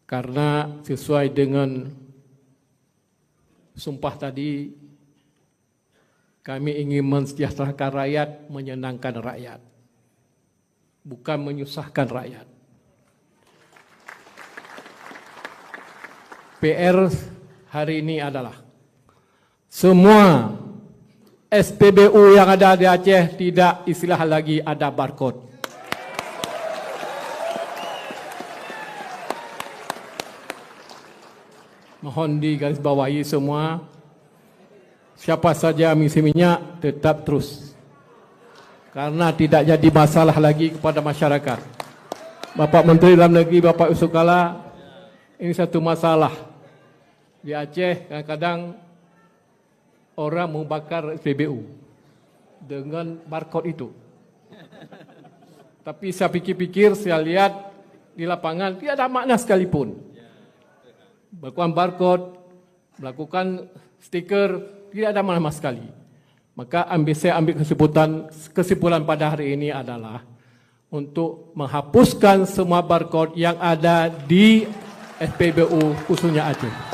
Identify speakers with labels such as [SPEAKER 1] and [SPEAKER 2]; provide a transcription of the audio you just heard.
[SPEAKER 1] Karena sesuai dengan sumpah tadi, kami ingin mensejahterakan rakyat, menyenangkan rakyat, bukan menyusahkan rakyat. PR hari ini adalah semua SPBU yang ada di Aceh tidak istilah lagi ada barcode. Mohon digarisbawahi semua, siapa saja mengisi minyak tetap terus. Karena tidak jadi masalah lagi kepada masyarakat. Bapak Menteri Dalam Negeri, Bapak Yusuf Kala, ini satu masalah. Di Aceh kadang-kadang orang membakar SPBU dengan barcode itu. Tapi saya pikir-pikir, saya lihat di lapangan tidak ada makna sekalipun. Melakukan barcode, melakukan stiker, tidak ada makna sekali. Maka saya ambil kesimpulan pada hari ini adalah untuk menghapuskan semua barcode yang ada di SPBU khususnya Aceh.